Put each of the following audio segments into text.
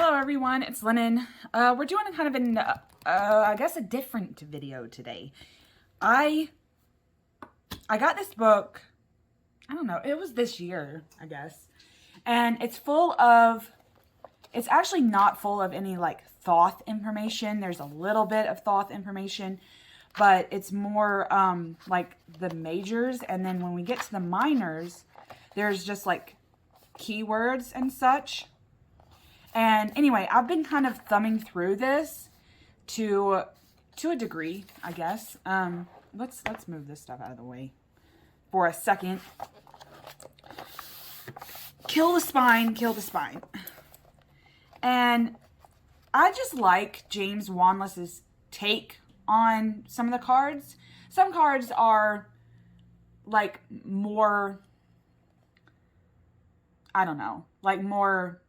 Hello everyone, it's Lennon. We're doing kind of an, I guess a different video today. I got this book, I don't know, it was this year, I guess. And it's actually not full of any like Thoth information. There's a little bit of Thoth information, but it's more like the majors. And then when we get to the minors, there's just like keywords and such. And anyway, I've been kind of thumbing through this to a degree, I guess. Let's move this stuff out of the way for a second. Kill the spine, kill the spine. And I just like James Wanless's take on some of the cards. Some cards are like more, I don't know, like more,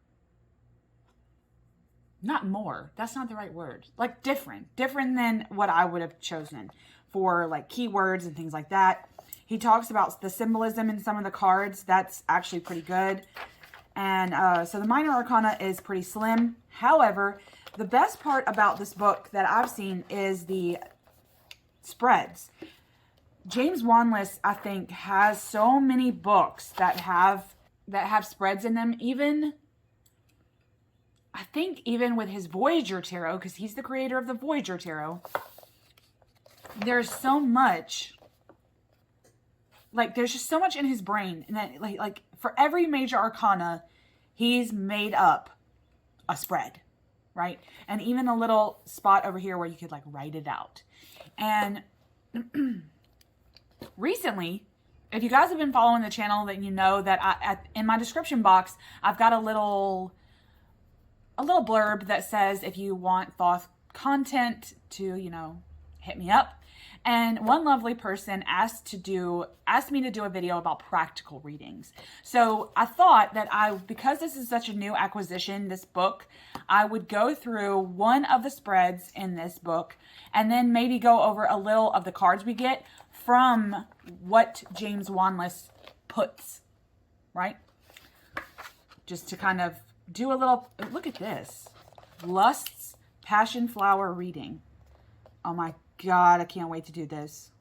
not more, that's not the right word, like different than what I would have chosen for like keywords and things like that. He talks about the symbolism in some of the cards. That's actually pretty good. And so the minor arcana is pretty slim. However, the best part about this book that I've seen is the spreads. James Wanless, I think, has so many books that have spreads in them. I think even with his Voyager Tarot, because he's the creator of the Voyager Tarot, there's so much, like, there's just so much in his brain. And that, like for every major arcana, he's made up a spread, right? And even a little spot over here where you could, like, write it out. And recently, if you guys have been following the channel, then you know that in my description box, I've got a little blurb that says if you want Thoth content to, you know, hit me up. And one lovely person asked me to do a video about practical readings. So I thought that because this is such a new acquisition, this book, I would go through one of the spreads in this book and then maybe go over a little of the cards we get from what James Wanless puts, right? Just to kind of do a little, look at this. Lust's Passion Flower reading. Oh my God, I can't wait to do this.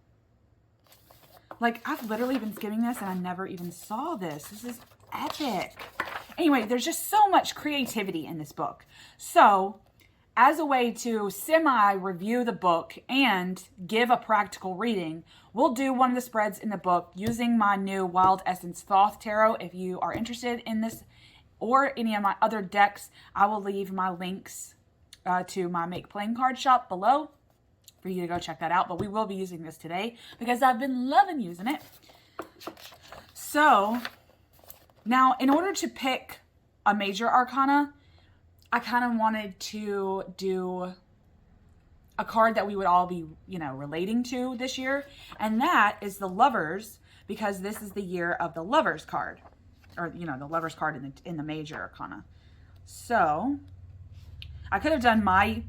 Like, I've literally been skimming this and I never even saw this. This is epic. Anyway, there's just so much creativity in this book. So, as a way to semi-review the book and give a practical reading, we'll do one of the spreads in the book using my new Wild Essence Thoth Tarot. If you are interested in this or any of my other decks, I will leave my links to my Make Playing card shop below for you to go check that out. But we will be using this today because I've been loving using it. So now, in order to pick a major arcana, I kind of wanted to do a card that we would all be, you know, relating to this year. And that is the Lovers, because this is the year of the Lovers card. Or, you know, the Lovers card in the major arcana. So, I could have done my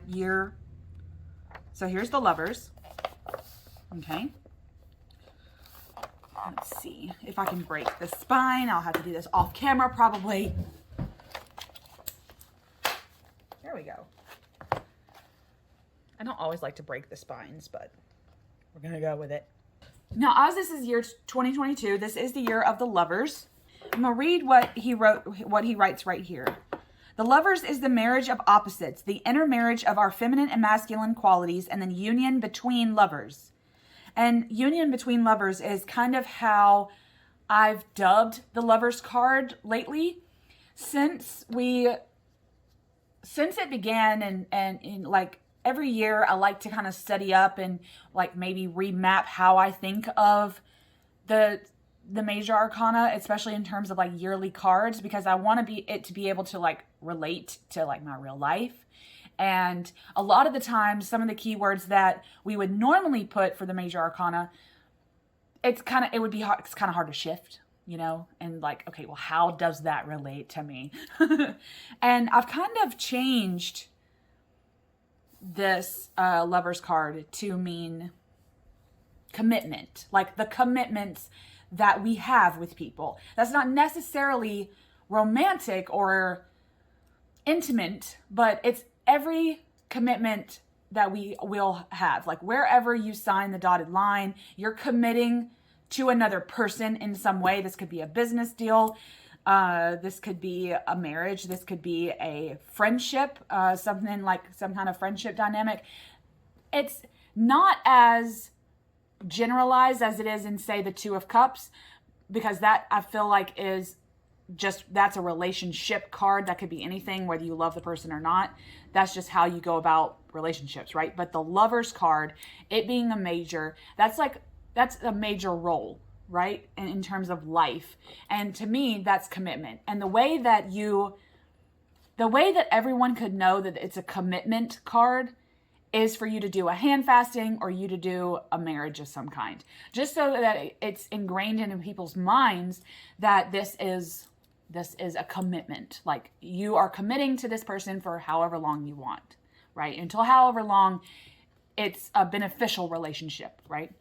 year. So, here's the Lovers. Okay. Let's see if I can break the spine. I'll have to do this off camera probably. There we go. I don't always like to break the spines, but we're going to go with it. Now, as this is year 2022, this is the year of the Lovers. I'm going to read what he writes right here. The Lovers is the marriage of opposites, the intermarriage of our feminine and masculine qualities, and then union between lovers. And union between lovers is kind of how I've dubbed the Lovers card lately. Since it began and like, every year I like to kind of study up and like maybe remap how I think of the major arcana, especially in terms of like yearly cards, because I want it to be able to like relate to like my real life. And a lot of the times, some of the keywords that we would normally put for the major arcana, it's kind of hard to shift, you know, and like, okay, well, how does that relate to me? And I've kind of changed this Lovers card to mean commitment, like the commitments that we have with people. That's not necessarily romantic or intimate, but it's every commitment that we will have. Like wherever you sign the dotted line, you're committing to another person in some way. This could be a business deal. This could be a marriage. This could be a friendship, something like some kind of friendship dynamic. It's not as generalized as it is in, say, the Two of Cups, because that I feel like is just, that's a relationship card. That could be anything, whether you love the person or not. That's just how you go about relationships, right? But the Lovers card, it being a major, that's a major role, right? In terms of life. And to me, that's commitment. And the way that everyone could know that it's a commitment card is for you to do a hand fasting or you to do a marriage of some kind. Just so that it's ingrained into people's minds that this is a commitment. Like you are committing to this person for however long you want, right? Until however long it's a beneficial relationship, right?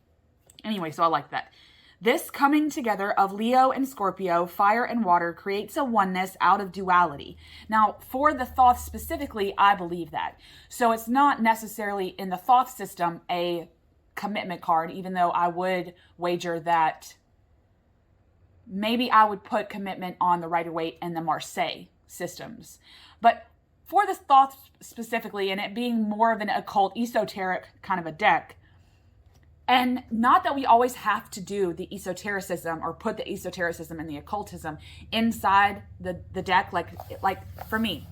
Anyway, so I like that. This coming together of Leo and Scorpio, fire and water, creates a oneness out of duality. Now, for the Thoth specifically, I believe that. So it's not necessarily in the Thoth system a commitment card, even though I would wager that maybe I would put commitment on the Rider-Waite and the Marseille systems. But for the Thoth specifically, and it being more of an occult, esoteric kind of a deck, and not that we always have to do the esotericism or put the esotericism and the occultism inside the deck. Like for me,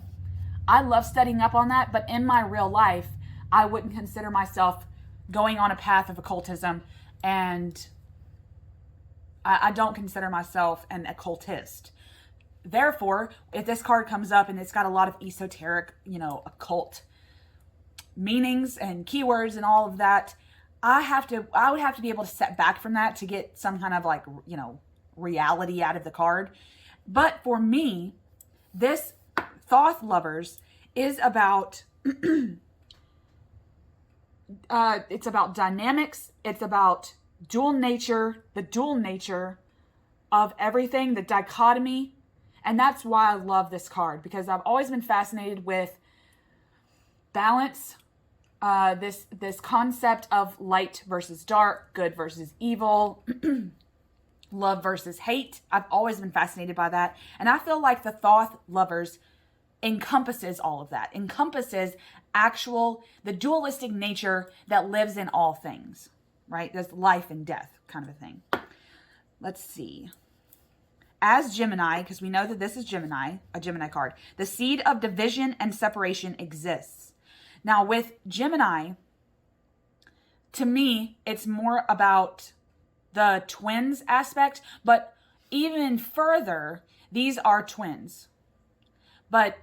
I love studying up on that, but in my real life, I wouldn't consider myself going on a path of occultism, and I don't consider myself an occultist. Therefore, if this card comes up and it's got a lot of esoteric, occult meanings and keywords and all of that, I would have to be able to step back from that to get some kind of reality out of the card. But for me, this Thoth Lovers is about, it's about dynamics. It's about dual nature, the dual nature of everything, the dichotomy. And that's why I love this card, because I've always been fascinated with balance. This concept of light versus dark, good versus evil, love versus hate. I've always been fascinated by that. And I feel like the Thoth Lovers encompasses all of that, encompasses the dualistic nature that lives in all things, right? There's life and death kind of a thing. Let's see. As Gemini, because we know that this is Gemini, a Gemini card, the seed of division and separation exists. Now, with Gemini, to me, it's more about the twins aspect, but even further, these are twins. But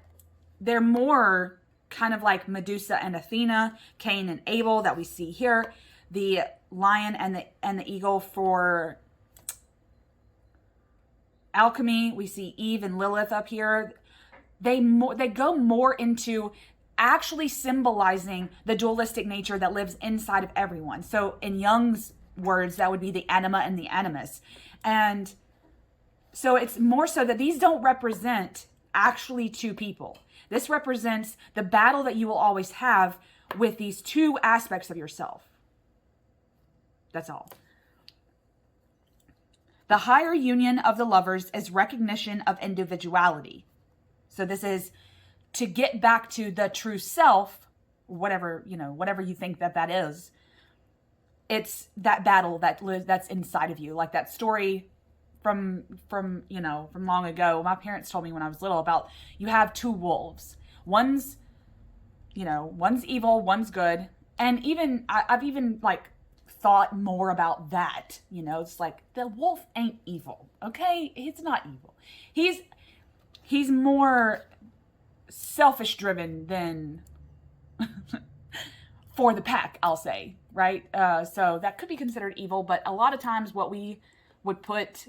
they're more kind of like Medusa and Athena, Cain and Abel that we see here, the lion and the eagle for alchemy. We see Eve and Lilith up here. They go more into actually symbolizing the dualistic nature that lives inside of everyone. So in Jung's words, that would be the anima and the animus. And so it's more so that these don't represent actually two people. This represents the battle that you will always have with these two aspects of yourself. That's all. The higher union of the lovers is recognition of individuality. So this is to get back to the true self, whatever you think that is. It's that battle that's inside of you. Like that story from long ago. My parents told me when I was little about, you have two wolves. One's evil, one's good. And even I've even thought more about that. It's like the wolf ain't evil. Okay? It's not evil. He's more selfish driven than for the pack, I'll say, right? So that could be considered evil, but a lot of times what we would put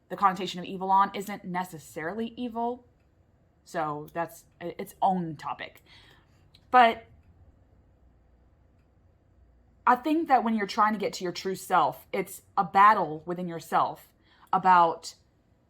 the connotation of evil on isn't necessarily evil. So that's its own topic. But I think that when you're trying to get to your true self, it's a battle within yourself about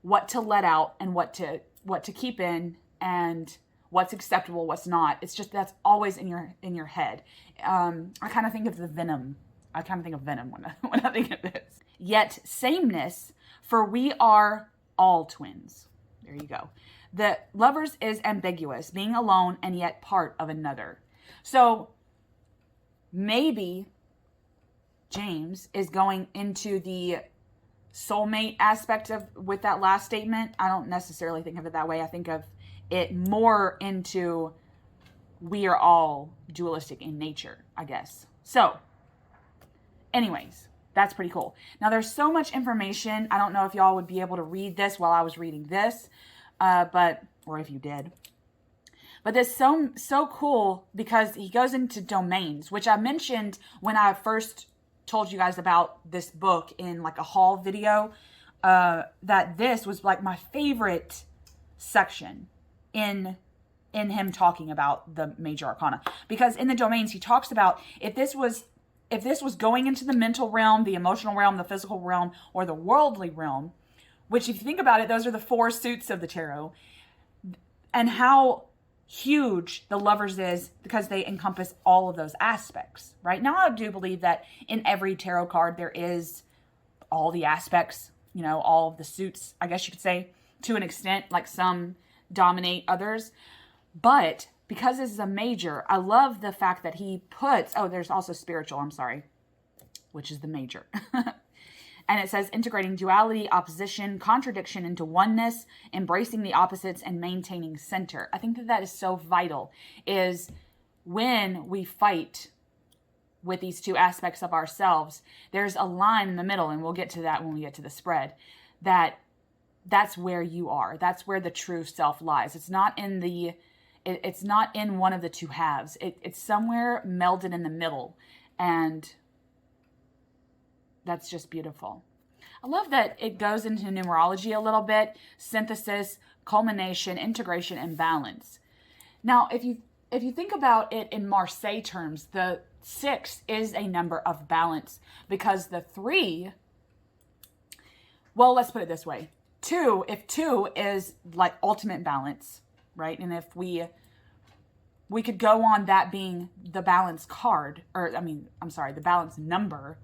what to let out and what to keep in, and what's acceptable, what's not. It's just that's always in your head. I kind of think of the venom. I kind of think of venom when I think of this. Yet sameness, for we are all twins. There you go. The lovers is ambiguous, being alone and yet part of another. So maybe James is going into the soulmate aspect of with that last statement. I don't necessarily think of it that way. I think of it more into we are all dualistic in nature, I guess. So anyways, that's pretty cool. Now there's so much information. I don't know if y'all would be able to read this while I was reading this, or if you did. But this is so cool because he goes into domains, which I mentioned when I first told you guys about this book in like a haul video, that this was like my favorite section in him talking about the major arcana. Because in the domains, he talks about if this was going into the mental realm, the emotional realm, the physical realm, or the worldly realm, which if you think about it, those are the 4 suits of the tarot, and how huge the lovers is because they encompass all of those aspects, right? Now, I do believe that in every tarot card, there is all the aspects, you know, all of the suits, I guess you could say, to an extent, like some dominate others. But because this is a major, I love the fact that he puts, there's also spiritual, I'm sorry, which is the major. And it says integrating duality, opposition, contradiction into oneness, embracing the opposites, and maintaining center. I think that is so vital, is when we fight with these 2 aspects of ourselves, there's a line in the middle, and we'll get to that when we get to the spread, that's where you are. That's where the true self lies. It's not in it's not in one of the 2 halves. It's somewhere melded in the middle. And that's just beautiful. I love that it goes into numerology a little bit, synthesis, culmination, integration, and balance. Now, if you think about it in Marseille terms, the 6 is a number of balance because the 3, well, let's put it this way. 2, if 2 is like ultimate balance, right? And if we could go on that being the balance card, the balance number,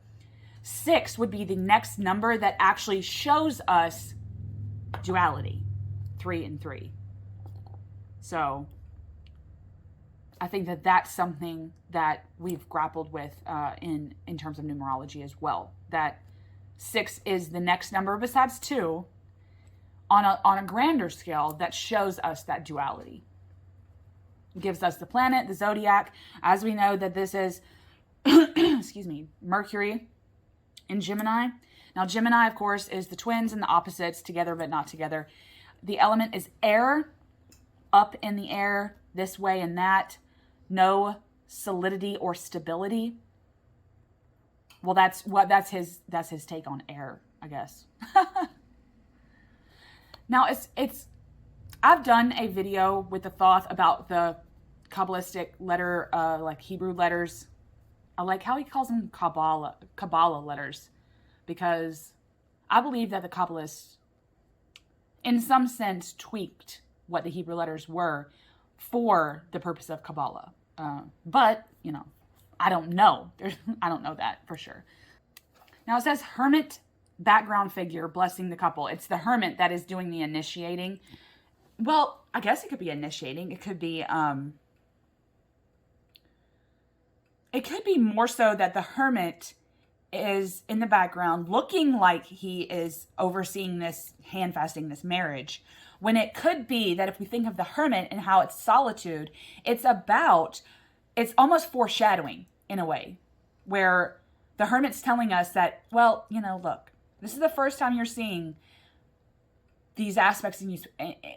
6 would be the next number that actually shows us duality, 3 and 3. So I think that that's something that we've grappled with in terms of numerology as well. That 6 is the next number besides 2 on a grander scale that shows us that duality. It gives us the planet, the zodiac, as we know that this is, excuse me, Mercury in Gemini. Now, Gemini, of course, is the twins and the opposites, together but not together. The element is air, up in the air, this way and that. No solidity or stability. Well, that's his take on air, I guess. Now, I've done a video with the Thoth about the Kabbalistic letter, like Hebrew letters. I like how he calls them Kabbalah letters, because I believe that the Kabbalists, in some sense, tweaked what the Hebrew letters were for the purpose of Kabbalah. But, you know, I don't know. I don't know that for sure. Now it says hermit background figure blessing the couple. It's the hermit that is doing the initiating. Well, I guess it could be initiating. It could be more so that the hermit is in the background looking like he is overseeing this, handfasting this marriage. When it could be that if we think of the hermit and how it's solitude, it's almost foreshadowing in a way, where the hermit's telling us that, well, you know, look, this is the first time you're seeing these aspects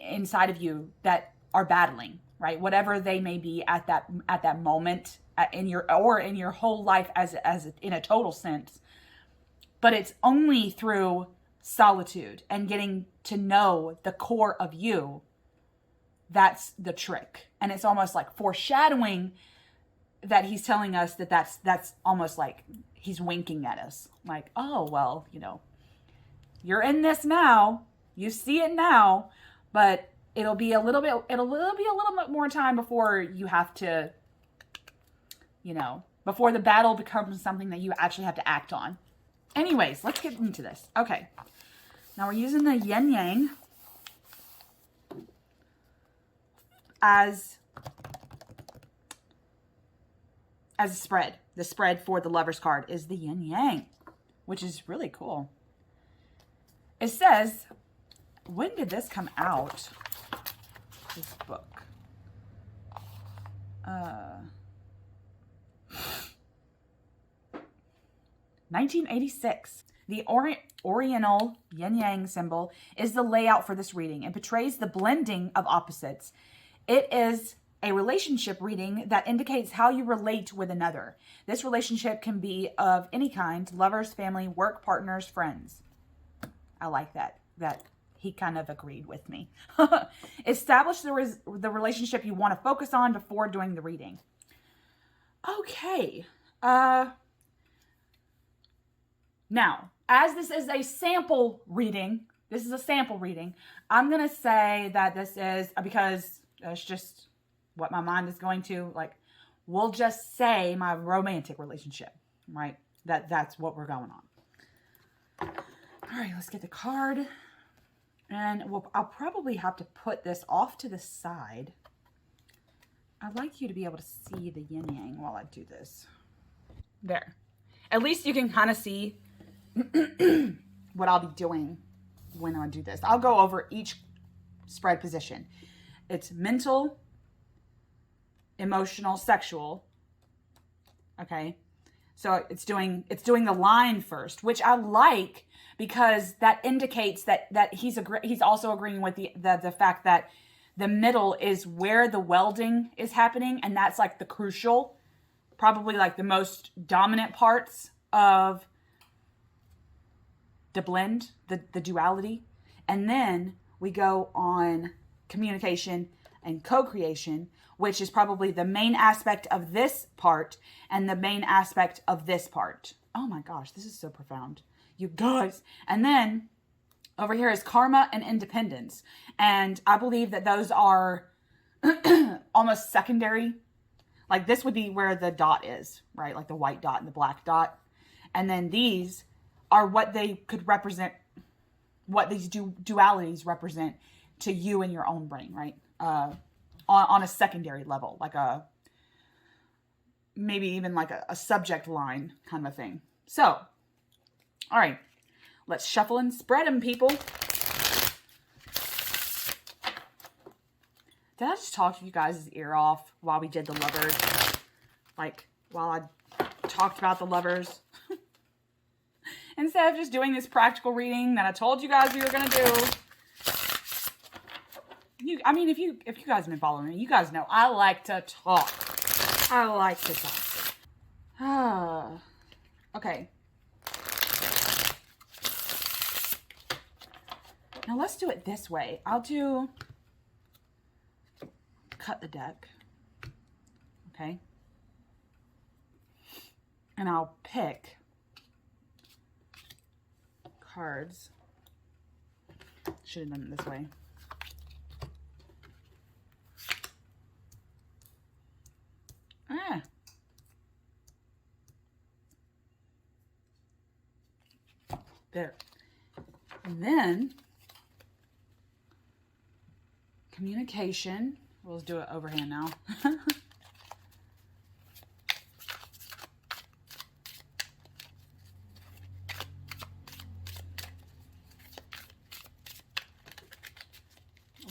inside of you that are battling, right? Whatever they may be at that moment in your whole life as in a total sense. But it's only through solitude and getting to know the core of you that's the trick. And it's almost like foreshadowing that he's telling us that's almost like he's winking at us, like, oh, well, you know, you're in this now, you see it now, but it'll be a little bit more time before you have to, you know, before the battle becomes something that you actually have to act on. Anyways, let's get into this. Okay. Now we're using the Yin-yang as a spread. The spread for the Lover's card is the Yin-yang, which is really cool. It says, when did this come out? This book. 1986. The Oriental yin-yang symbol is the layout for this reading. It portrays the blending of opposites. It is a relationship reading that indicates how you relate with another. This relationship can be of any kind: lovers, family, work partners, friends. I like that he kind of agreed with me. Establish the relationship you want to focus on before doing the reading. Okay. Now, as this is a sample reading, I'm going to say that this is, because that's just what my mind is going to, like, we'll just say my romantic relationship, right? That's what we're going on. All right, let's get the card. And I'll probably have to put this off to the side. I'd like you to be able to see the yin-yang while I do this. There. At least you can kind of see what I'll be doing when I do this. I'll go over each spread position. It's mental, emotional, sexual. Okay. So it's doing the line first, which I like, because that indicates that he's also agreeing with the fact that the middle is where the welding is happening, and that's like the crucial, probably like the most dominant parts of the blend, the duality. And then we go on communication and co-creation, which is probably the main aspect of this part and the main aspect of this part. Oh my gosh, this is so profound, you guys. And then over here is karma and independence. And I believe that those are almost secondary. Like this would be where the dot is, right? Like the white dot and the black dot. And then these are what they could represent, what these dualities represent to you in your own brain, right? On a secondary level, like maybe even like a subject line kind of a thing. So, all right, let's shuffle and spread them, people. Did I just talk to you guys' ear off while we did the lovers? Like, while I talked about the lovers? Instead of just doing this practical reading that I told you guys we were going to do. I mean, if you guys have been following me, you guys know I like to talk. Okay. Now let's do it this way. Cut the deck. Okay. And I'll pick cards. Should have done it this way. There. And then communication. We'll do it overhand now.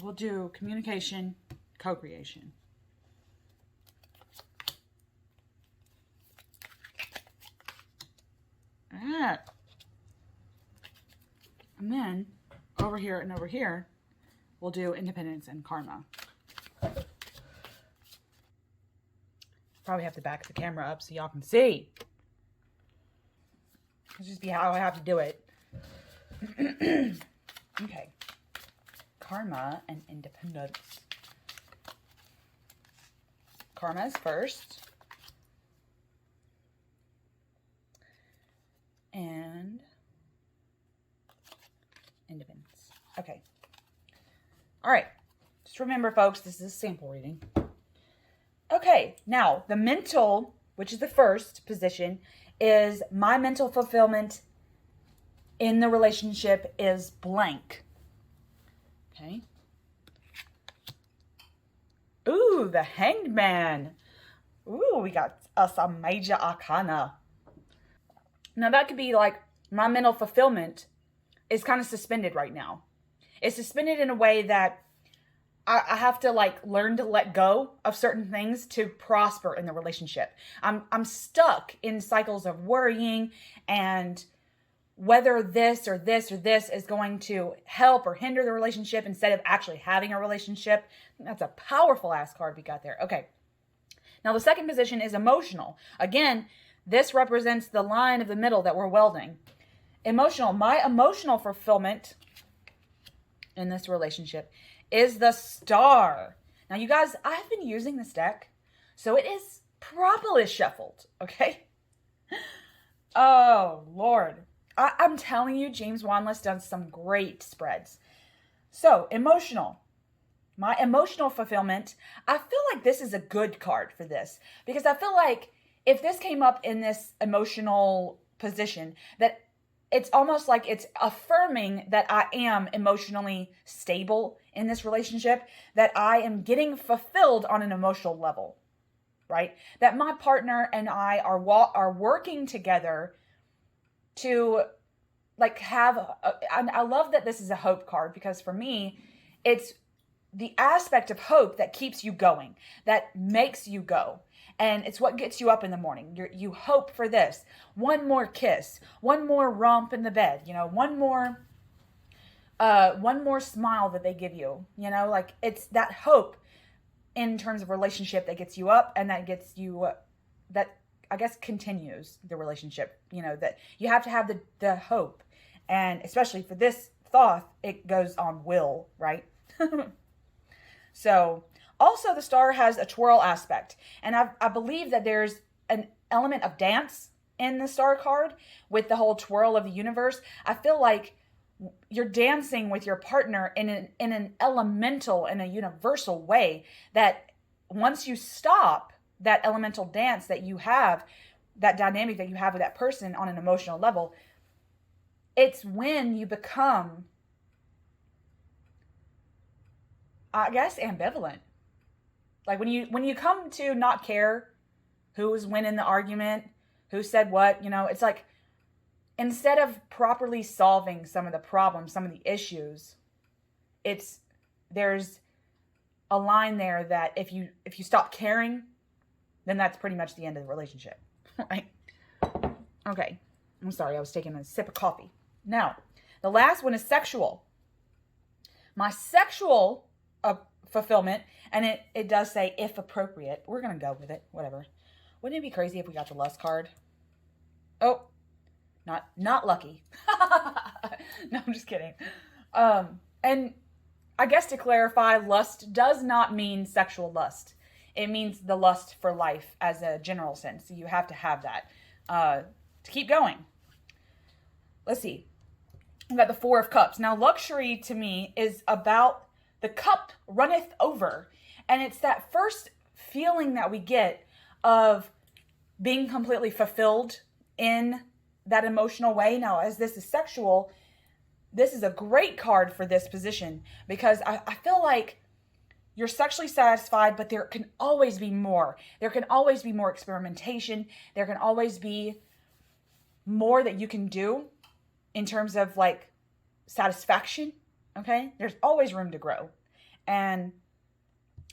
We'll do communication, co-creation. And then over here and over here, we'll do independence and karma. Probably have to back the camera up so y'all can see. This just be how I have to do it. Okay. Karma and independence. Karma is first. And independence. Okay. All right. Just remember, folks, this is a sample reading. Okay, now the mental, which is the first position, is my mental fulfillment in the relationship is blank. Okay. Ooh, the Hanged Man. Ooh, we got us a major arcana. Now that could be like my mental fulfillment is kind of suspended right now. It's suspended in a way that I have to like learn to let go of certain things to prosper in the relationship. I'm stuck in cycles of worrying and whether this or this or this is going to help or hinder the relationship instead of actually having a relationship. That's a powerful ass card we got there. Okay. Now the second position is emotional. Again, this represents the line of the middle that we're welding. Emotional. My emotional fulfillment in this relationship is the Star. Now you guys, I've been using this deck, so it is properly shuffled. Okay. Oh, Lord. I'm telling you, James Wanless does some great spreads. So, emotional. My emotional fulfillment, I feel like this is a good card for this. Because I feel like if this came up in this emotional position, that it's almost like it's affirming that I am emotionally stable in this relationship, that I am getting fulfilled on an emotional level, right? That my partner and I are working together to like have, I love that this is a hope card because for me, it's the aspect of hope that keeps you going, that makes you go. And it's what gets you up in the morning. You hope for this. One more kiss, one more romp in the bed, you know, one more smile that they give you, you know, like it's that hope in terms of relationship that gets you up and that gets you, that I guess continues the relationship, you know, that you have to have the hope. And especially for this Thoth, it goes on will, right? So also the Star has a twirl aspect. And I believe that there's an element of dance in the Star card with the whole twirl of the universe. I feel like you're dancing with your partner in an elemental, in a universal way that once you stop that elemental dance that you have, that dynamic that you have with that person on an emotional level, it's when you become, I guess, ambivalent. Like when you come to not care who was winning the argument, who said what, you know, it's like instead of properly solving some of the problems, some of the issues, there's a line there that if you stop caring, then that's pretty much the end of the relationship, right? Okay. I'm sorry, I was taking a sip of coffee. Now, the last one is sexual. My sexual fulfillment, and it does say if appropriate. We're going to go with it, whatever. Wouldn't it be crazy if we got the lust card? Oh, not lucky. No, I'm just kidding. And I guess to clarify, lust does not mean sexual lust. It means the lust for life as a general sense. So you have to have that to keep going. Let's see. We've got the Four of Cups. Now, luxury to me is about the cup runneth over. And it's that first feeling that we get of being completely fulfilled in that emotional way. Now, as this is sexual, this is a great card for this position because I feel like you're sexually satisfied, but there can always be more. There can always be more experimentation. There can always be more that you can do in terms of like satisfaction. Okay. There's always room to grow. And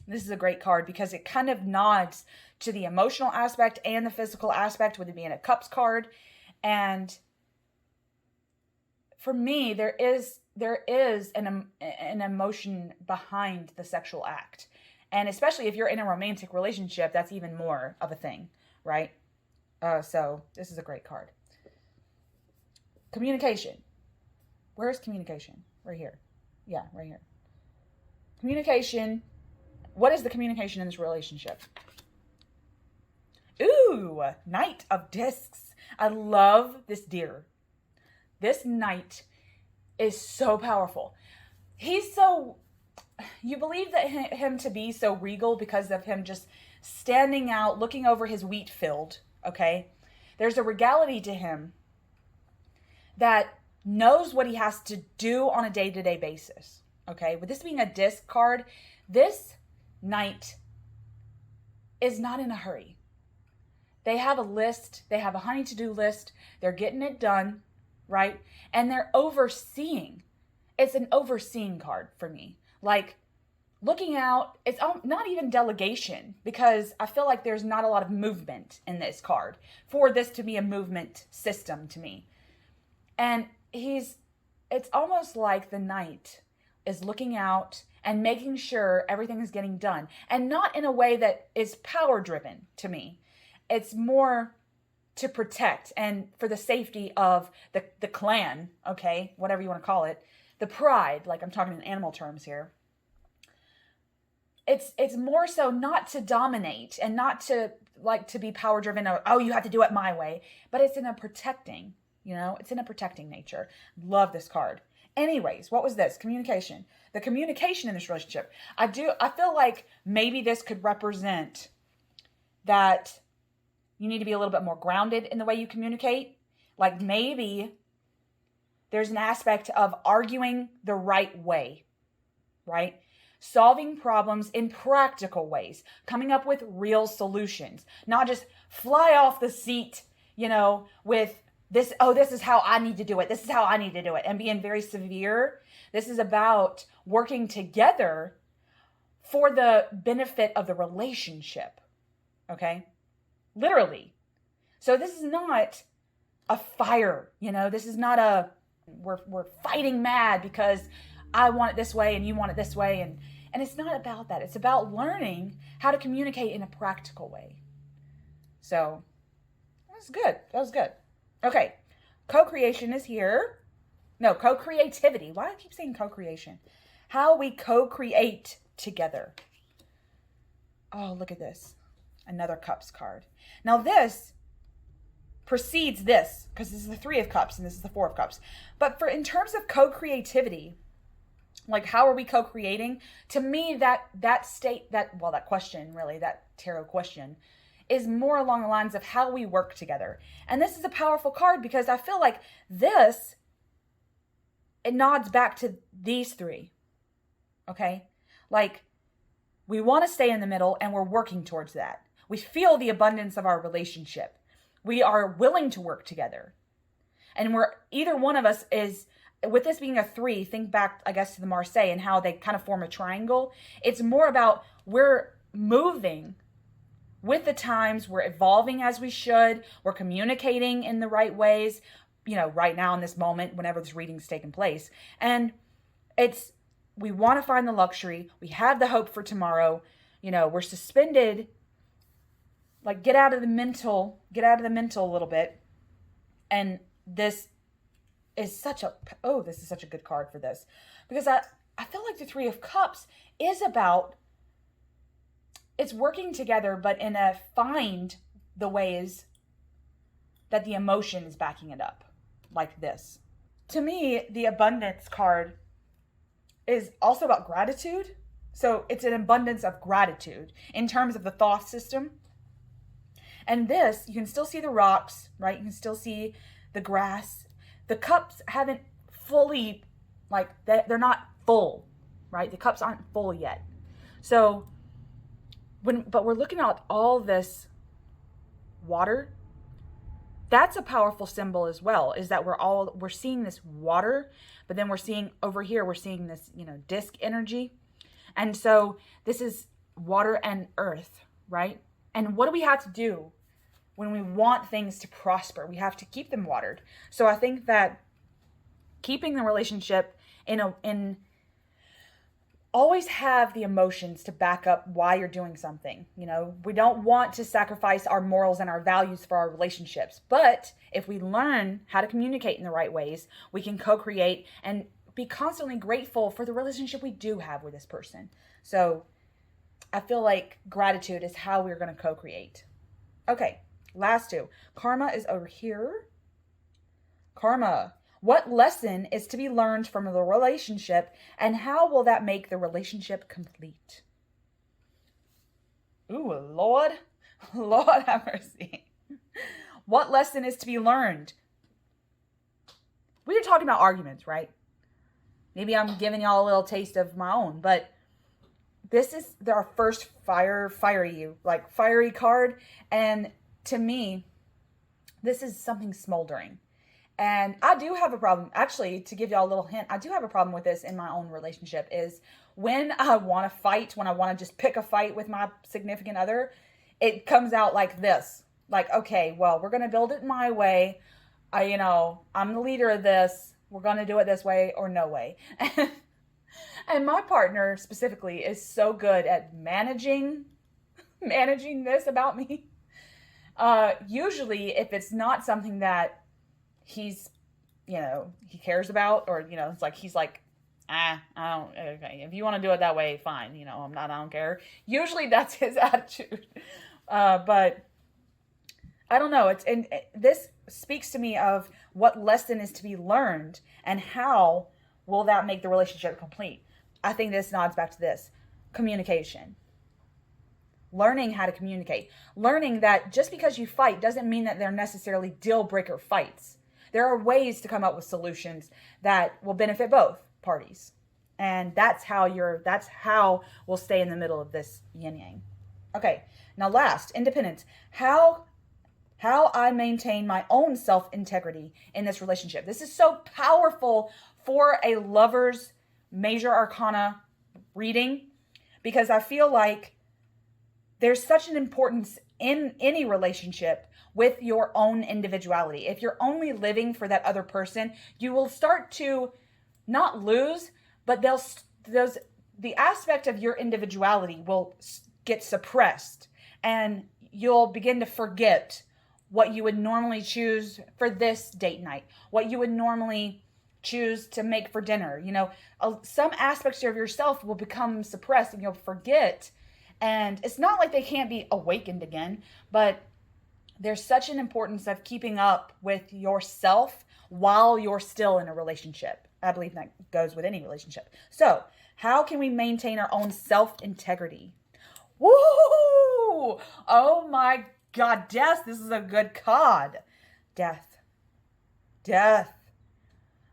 this is a great card because it kind of nods to the emotional aspect and the physical aspect with it being a cups card. And for me, there is an emotion behind the sexual act. And especially if you're in a romantic relationship, that's even more of a thing, right? So this is a great card. Communication. Where's communication? Right here. Yeah, right here. Communication. What is the communication in this relationship? Ooh, Knight of Discs. I love this deer. This knight is so powerful. He's so you believe that him to be so regal because of him just standing out, looking over his wheat field, okay? There's a regality to him that knows what he has to do on a day-to-day basis, okay? With this being a disc card, this knight is not in a hurry. They have a list. They have a honey to-do list. They're getting it done, right? And they're overseeing. It's an overseeing card for me. Like, looking out, it's not even delegation, because I feel like there's not a lot of movement in this card for this to be a movement system to me. And it's almost like the knight is looking out and making sure everything is getting done. And not in a way that is power driven to me. It's more to protect and for the safety of the clan, okay? Whatever you want to call it. The pride, like I'm talking in animal terms here. It's more so not to dominate and not to like to be power driven. Oh, you have to do it my way. But it's in a protecting, it's in a protecting nature. Love this card. Anyways, what was this? Communication. The communication in this relationship. I feel like maybe this could represent that you need to be a little bit more grounded in the way you communicate. Like maybe there's an aspect of arguing the right way, right? Solving problems in practical ways, coming up with real solutions, not just fly off the seat, with this, this is how I need to do it. This is how I need to do it. And being very severe. This is about working together for the benefit of the relationship. Okay? Literally. So this is not a fire, this is not a, we're fighting mad because I want it this way and you want it this way. And it's not about that. It's about learning how to communicate in a practical way. So that was good. That was good. Okay. Co-creation is here. No, co-creativity. Why do I keep saying co-creation? How we co-create together. Oh, look at this. Another Cups card. Now this precedes this, because this is the Three of Cups and this is the Four of Cups. But in terms of co-creativity, like how are we co-creating? To me, that question, really, that tarot question, is more along the lines of how we work together. And this is a powerful card because I feel like it nods back to these three. Okay? Like, we want to stay in the middle and we're working towards that. We feel the abundance of our relationship. We are willing to work together. And either one of us is, with this being a 3, think back, I guess, to the Marseille and how they kind of form a triangle. It's more about we're moving with the times, we're evolving as we should, we're communicating in the right ways, right now in this moment, whenever this reading's taking place. And we want to find the luxury, we have the hope for tomorrow, we're suspended, like get out of the mental a little bit. And this is such a good card for this, because I feel like the Three of Cups is about, it's working together, but in a find the ways that the emotion is backing it up, like this. To me, the abundance card is also about gratitude. So it's an abundance of gratitude in terms of the Thoth system. And this, you can still see the rocks, right? You can still see the grass. The cups haven't fully, they're not full, right? The cups aren't full yet. So, but we're looking at all this water. That's a powerful symbol as well, is that we're seeing this water, but then we're seeing over here, we're seeing this, disc energy. And so this is water and earth, right? And what do we have to do when we want things to prosper? We have to keep them watered. So I think that keeping the relationship in always have the emotions to back up why you're doing something. We don't want to sacrifice our morals and our values for our relationships. But if we learn how to communicate in the right ways, we can co-create and be constantly grateful for the relationship we do have with this person. So I feel like gratitude is how we're going to co-create. Okay, last two. Karma is over here. Karma. What lesson is to be learned from the relationship, and how will that make the relationship complete? Ooh, Lord. Lord have mercy. What lesson is to be learned? We were talking about arguments, right? Maybe I'm giving y'all a little taste of my own, but this is our first fiery card. And to me, this is something smoldering. And I do have a problem. Actually, to give y'all a little hint, I do have a problem with this in my own relationship, is when I want to fight, when I want to just pick a fight with my significant other, it comes out like this. Like, okay, well, we're going to build it my way. I'm the leader of this. We're going to do it this way or no way. And my partner specifically is so good at managing this about me. Usually if it's not something that he cares about, or, it's like, he's like, okay, if you want to do it that way, fine. I don't care. Usually that's his attitude. But I don't know. This speaks to me of what lesson is to be learned, and how will that make the relationship complete. I think this nods back to this. Communication. Learning how to communicate. Learning that just because you fight doesn't mean that they're necessarily deal breaker fights. There are ways to come up with solutions that will benefit both parties. And that's how we'll stay in the middle of this yin-yang. Okay, now last, independence. How I maintain my own self-integrity in this relationship. This is so powerful for a lover's major arcana reading, because I feel like there's such an importance in any relationship with your own individuality. If you're only living for that other person, you will start to not lose, but the aspect of your individuality will get suppressed, and you'll begin to forget what you would normally choose for this date night, what you would normally choose to make for dinner. Some aspects of yourself will become suppressed and you'll forget. And it's not like they can't be awakened again, but there's such an importance of keeping up with yourself while you're still in a relationship. I believe that goes with any relationship. So how can we maintain our own self-integrity? Woo! Oh my God, death. This is a good card. Death.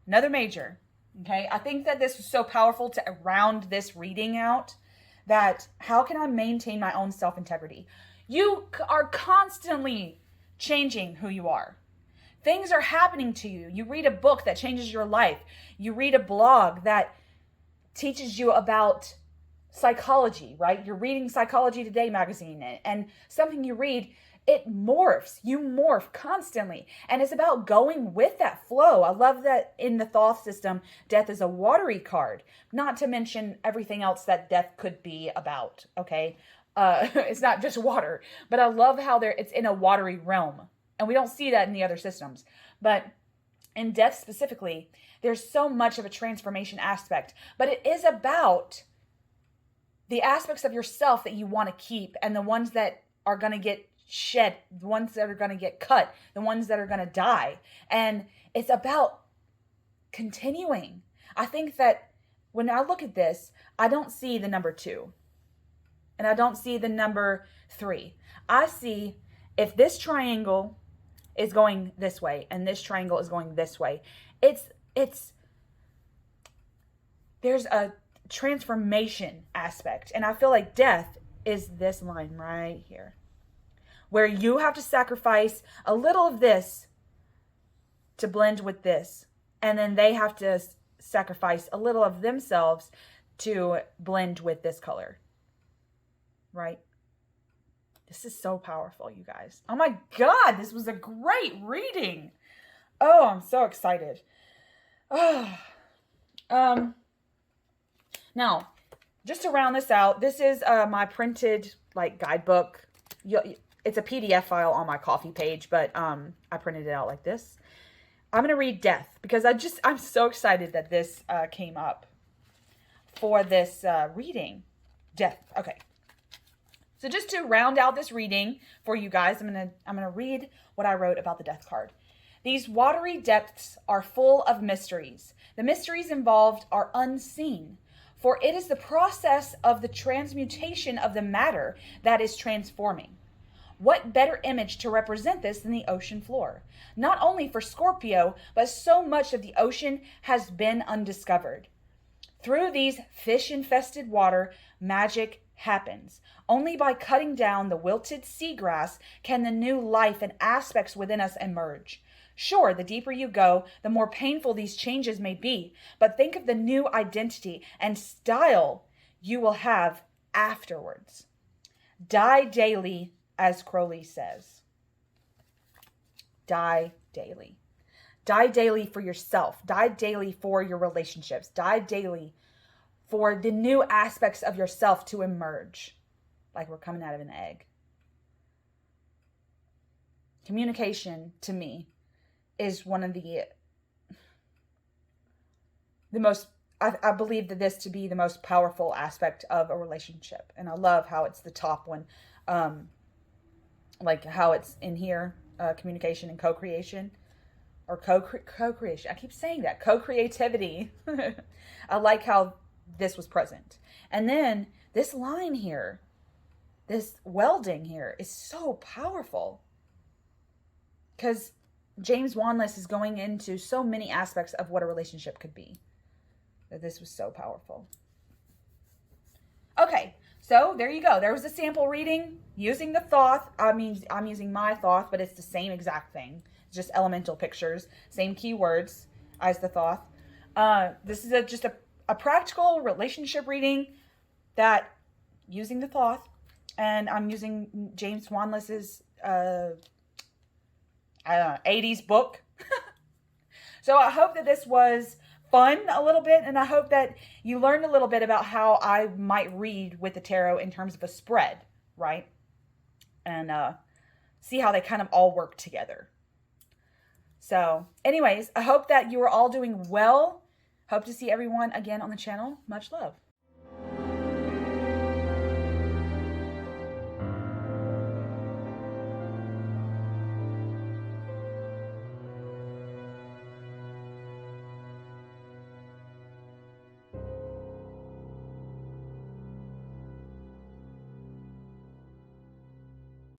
Another major. Okay. I think that this was so powerful to round this reading out, that how can I maintain my own self-integrity? You are constantly changing who you are. Things are happening to you. You read a book that changes your life. You read a blog that teaches you about psychology, right? You're reading Psychology Today magazine, and something you read, it morphs. You morph constantly. And it's about going with that flow. I love that in the Thoth system, death is a watery card, not to mention everything else that death could be about, okay? It's not just water, but I love how it's in a watery realm. And we don't see that in the other systems. But in death specifically, there's so much of a transformation aspect. But it is about the aspects of yourself that you want to keep, and the ones that are going to get shed, the ones that are going to get cut, the ones that are going to die. And it's about continuing. I think that when I look at this, I don't see the number 2. And I don't see the number 3. I see if this triangle is going this way and this triangle is going this way, there's a transformation aspect. And I feel like death is this line right here, where you have to sacrifice a little of this to blend with this. And then they have to sacrifice a little of themselves to blend with this color. Right? This is so powerful, you guys. Oh my God, this was a great reading. Oh, I'm so excited. Now, just to round this out, this is my printed guidebook. It's a PDF file on my coffee page, but I printed it out like this. I'm going to read death because I'm so excited that this came up for this reading. Death. Okay. So just to round out this reading for you guys, I'm gonna read what I wrote about the death card. These watery depths are full of mysteries. The mysteries involved are unseen, for it is the process of the transmutation of the matter that is transforming. What better image to represent this than the ocean floor? Not only for Scorpio, but so much of the ocean has been undiscovered. Through these fish-infested water, magic happens. Only by cutting down the wilted seagrass can the new life and aspects within us emerge. Sure, the deeper you go, the more painful these changes may be, but think of the new identity and style you will have afterwards. Die daily, as Crowley says. Die daily. Die daily for yourself. Die daily for your relationships. Die daily for the new aspects of yourself to emerge. Like we're coming out of an egg. Communication, to me, is one of the most, I believe that this to be the most powerful aspect of a relationship. And I love how it's the top one. Like how it's in here, communication and co-creation. Or co-creation. I keep saying that. Co-creativity. I like how this was present. And then this line here, this welding here is so powerful. Because James Wanless is going into so many aspects of what a relationship could be. That this was so powerful. Okay, so there you go. There was a sample reading using the Thoth. I mean, I'm using my Thoth, but it's the same exact thing. It's just elemental pictures, same keywords as the Thoth. This is just a practical relationship reading that using the Thoth, and I'm using James Wanless's 80s book. So I hope that this was fun a little bit, and I hope that you learned a little bit about how I might read with the tarot in terms of a spread, right? And see how they kind of all work together. So anyways, I hope that you are all doing well. Hope to see everyone again on the channel. Much love.